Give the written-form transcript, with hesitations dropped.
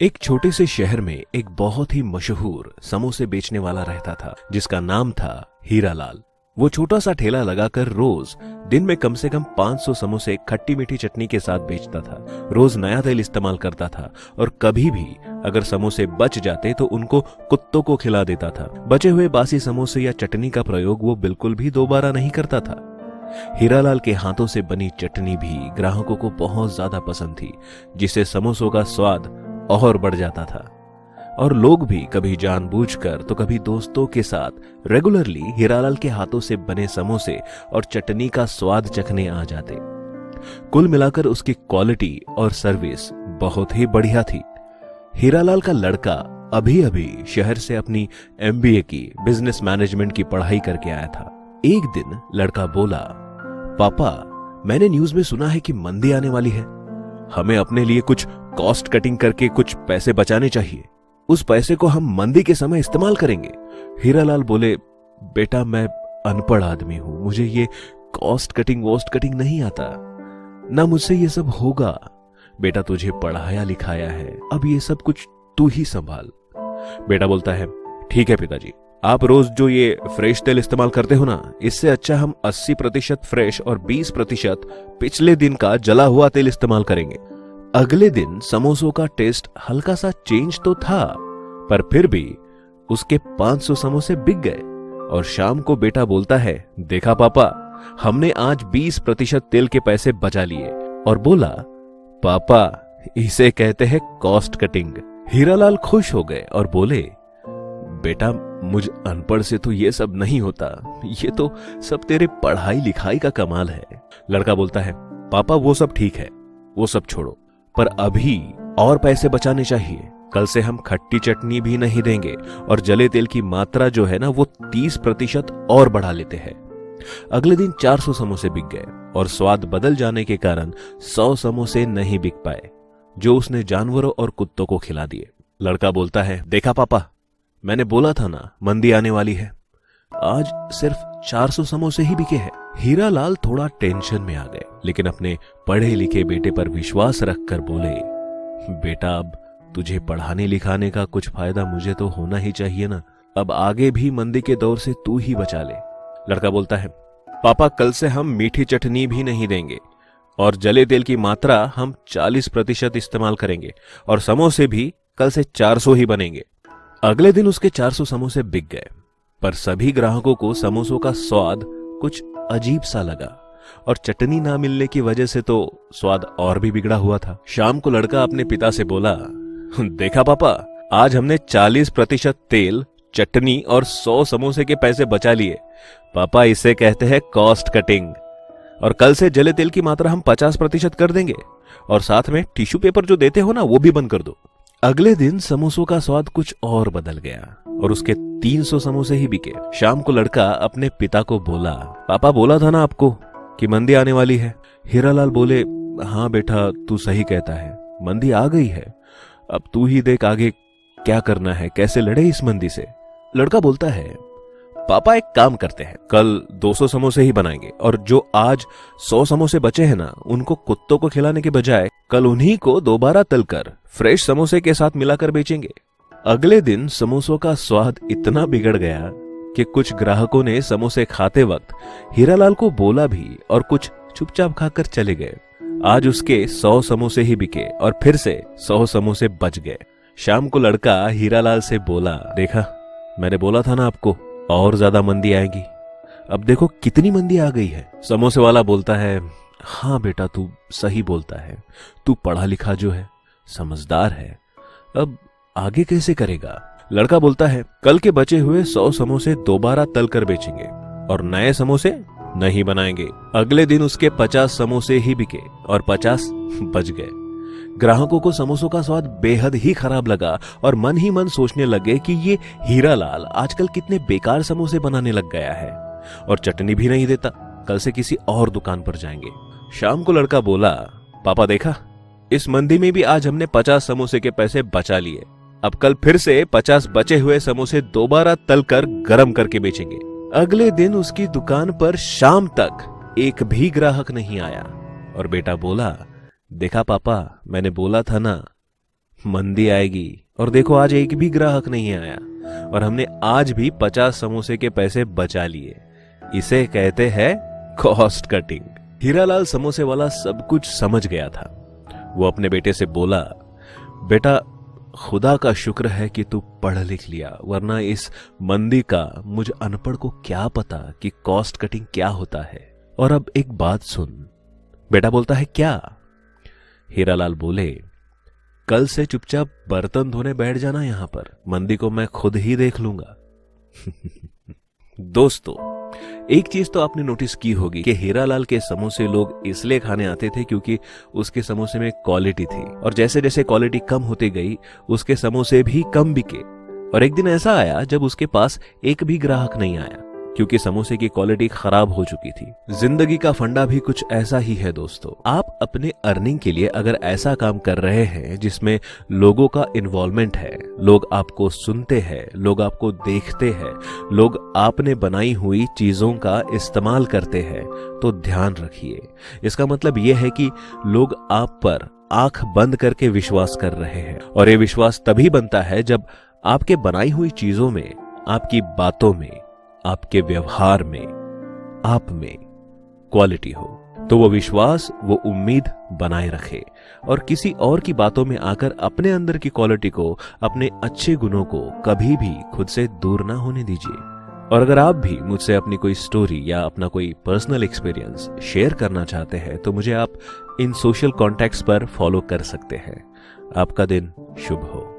एक छोटे से शहर में एक बहुत ही मशहूर समोसे बेचने वाला रहता था जिसका नाम था हीरालाल। वो छोटा सा ठेला लगाकर रोज दिन में कम से कम 500 समोसे खट्टी मीठी चटनी के साथ बेचता था। रोज नया तेल इस्तेमाल करता था और कभी भी अगर समोसे बच जाते तो उनको कुत्तों को खिला देता था। बचे हुए बासी समोसे या चटनी का प्रयोग वो बिल्कुल भी दोबारा नहीं करता था। हीरालाल के हाथों से बनी चटनी भी ग्राहकों को बहुत ज्यादा पसंद थी, जिससे समोसों का स्वाद और बढ़ जाता था। और लोग भी कभी जानबूझकर तो कभी दोस्तों के साथ रेगुलरली हीरालाल के हाथों से बने समोसे और चटनी का स्वाद चखने आ जाते। कुल मिलाकर उसकी क्वालिटी और सर्विस बहुत ही बढ़िया थी। हीरालाल का लड़का अभी अभी शहर से अपनी MBA की बिजनेस मैनेजमेंट की पढ़ाई करके आया था। एक दिन लड़का बोला, पापा मैंने न्यूज में सुना है कि मंदी आने वाली है। हमें अपने लिए कुछ कॉस्ट कटिंग करके कुछ पैसे बचाने चाहिए। उस पैसे को हम मंदी के समय इस्तेमाल करेंगे। हीरालाल बोले, बेटा मैं अनपढ़ आदमी हूं, मुझे ये कॉस्ट कटिंग वोस्ट कटिंग नहीं आता, ना मुझसे ये सब होगा। बेटा तुझे पढ़ाया लिखाया है, अब ये सब कुछ तू ही संभाल। बेटा बोलता है, ठीक है पिताजी, आप रोज जो ये फ्रेश तेल इस्तेमाल करते हो ना, इससे अच्छा हम 80% फ्रेश और 20% पिछले दिन का जला हुआ तेल इस्तेमाल करेंगे। अगले दिन समोसों का टेस्ट हल्का सा चेंज तो था, पर फिर भी उसके 500 समोसे बिक गए। और शाम को बेटा बोलता है, देखा पापा, हमने आज 20% तेल के पैसे बचा लिए। और बोला, पापा इसे कहते हैं कॉस्ट कटिंग। हीरालाल खुश हो गए और बोले, बेटा मुझ अनपढ़ से तो ये सब नहीं होता, ये तो सब तेरे पढ़ाई लिखाई का कमाल है। लड़का बोलता है, पापा वो सब ठीक है, वो सब छोड़ो, पर अभी और पैसे बचाने चाहिए। कल से हम खट्टी चटनी भी नहीं देंगे और जले तेल की मात्रा जो है ना वो 30% और बढ़ा लेते हैं। अगले दिन 400 समोसे बिक गए और स्वाद बदल जाने के कारण 100 समोसे नहीं बिक पाए, जो उसने जानवरों और कुत्तों को खिला दिए। लड़का बोलता है, देखा पापा, मैंने बोला था ना मंदी आने वाली है, आज सिर्फ 400 समोसे ही बिके हैं। हीरालाल थोड़ा टेंशन में आ गए, लेकिन अपने पढ़े लिखे बेटे पर विश्वास रखकर बोले, बेटा अब तुझे पढ़ाने लिखाने का कुछ फायदा मुझे तो होना ही चाहिए ना, अब आगे भी मंदी के दौर से तू ही बचा ले। लड़का बोलता है, पापा कल से हम मीठी चटनी भी नहीं देंगे और जले तेल की मात्रा हम 40% इस्तेमाल करेंगे और समोसे भी कल से 400 ही बनेंगे। अगले दिन उसके 400 समोसे बिक गए, पर सभी ग्राहकों को समोसों का स्वाद कुछ अजीब सा लगा और चटनी ना मिलने की वजह से तो स्वाद और भी बिगड़ा हुआ था। शाम को लड़का अपने पिता से बोला, देखा पापा, आज हमने 40% तेल, चटनी और 100 समोसे के पैसे बचा लिए। पापा इसे कहते हैं कॉस्ट कटिंग। और कल से जले तेल की मात्रा हम 50% कर देंगे और साथ में टिश्यू पेपर जो देते हो ना वो भी बंद कर दो। अगले दिन समोसों का स्वाद कुछ और बदल गया और उसके 300 समोसे ही बिके। शाम को लड़का अपने पिता को बोला, पापा बोला था ना आपको कि मंदी आने वाली है। हीरालाल बोले, हाँ बेटा तू सही कहता है, मंदी आ गई है, अब तू ही देख आगे क्या करना है, कैसे लड़े इस मंदी से। लड़का बोलता है, पापा एक काम करते हैं, कल 200 समोसे ही बनाएंगे और जो आज 100 समोसे बचे हैं ना, उनको कुत्तों को खिलाने के बजाय कल उन्हीं को दोबारा तलकर फ्रेश समोसे के साथ मिलाकर बेचेंगे। अगले दिन समोसों का स्वाद इतना बिगड़ गया कि कुछ ग्राहकों ने समोसे खाते वक्त हीरालाल को बोला भी और कुछ चुपचाप खाकर चले गए। आज उसके 100 समोसे ही बिके और फिर से 100 समोसे बच गए। शाम को लड़का हीरालाल से बोला, देखा मैंने बोला था ना आपको और ज्यादा मंदी आएगी, अब देखो कितनी मंदी आ गई है। समोसे वाला बोलता है, हाँ बेटा तू सही बोलता है, तू पढ़ा लिखा जो है, समझदार है, अब आगे कैसे करेगा। लड़का बोलता है, कल के बचे हुए 100 समोसे दोबारा तल कर बेचेंगे और नए समोसे नहीं बनाएंगे। अगले दिन उसके 50 समोसे ही बिके और 50 बच गए। ग्राहकों को समोसों का स्वाद बेहद ही खराब लगा और मन ही मन सोचने लगे कि ये हीरालाल आजकल कितने बेकार समोसे बनाने लग गया है और चटनी भी नहीं देता, कल से किसी और दुकान पर जाएंगे। शाम को लड़का बोला, पापा देखा, इस मंदी में भी आज हमने 50 समोसे के पैसे बचा लिए, अब कल फिर से 50 बचे हुए समोसे दोबारा तलकर गरम करके बेचेंगे। अगले दिन उसकी दुकान पर शाम तक एक भी ग्राहक नहीं आया और बेटा बोला, देखा पापा, मैंने बोला था ना मंदी आएगी और देखो आज एक भी ग्राहक नहीं आया और हमने आज भी 50 समोसे के पैसे बचा लिए। इसे कहते हैं कॉस्ट कटिंग। हीरालाल समोसे वाला सब कुछ समझ गया था। वो अपने बेटे से बोला, बेटा खुदा का शुक्र है कि तू पढ़ लिख लिया, वरना इस मंदी का मुझ अनपढ़ को क्या पता कि कॉस्ट कटिंग क्या होता है। और अब एक बात सुन। बेटा बोलता है, क्या? हीरालाल बोले, कल से चुपचाप बर्तन धोने बैठ जाना यहां पर, मंदी को मैं खुद ही देख लूंगा। दोस्तों, एक चीज तो आपने नोटिस की होगी कि हीरालाल के समोसे लोग इसलिए खाने आते थे क्योंकि उसके समोसे में क्वालिटी थी, और जैसे जैसे क्वालिटी कम होती गई उसके समोसे भी कम बिके। और एक दिन ऐसा आया जब उसके पास एक भी ग्राहक नहीं आया क्योंकि समोसे की क्वालिटी खराब हो चुकी थी। जिंदगी का फंडा भी कुछ ऐसा ही है दोस्तों। आप अपने अर्निंग के लिए अगर ऐसा काम कर रहे हैं जिसमें लोगों का इन्वॉल्वमेंट है, लोग आपको सुनते हैं, लोग आपको देखते हैं, लोग आपने बनाई हुई चीजों का इस्तेमाल करते हैं, तो ध्यान रखिए, इसका मतलब यह है कि लोग आप पर आंख बंद करके विश्वास कर रहे हैं। और ये विश्वास तभी बनता है जब आपके बनाई हुई चीजों में, आपकी बातों में, आपके व्यवहार में, आप में क्वालिटी हो। तो वो विश्वास, वो उम्मीद बनाए रखे और किसी और की बातों में आकर अपने अंदर की क्वालिटी को, अपने अच्छे गुणों को कभी भी खुद से दूर ना होने दीजिए। और अगर आप भी मुझसे अपनी कोई स्टोरी या अपना कोई पर्सनल एक्सपीरियंस शेयर करना चाहते हैं तो मुझे आप इन सोशल कॉन्टैक्ट्स पर फॉलो कर सकते हैं। आपका दिन शुभ हो।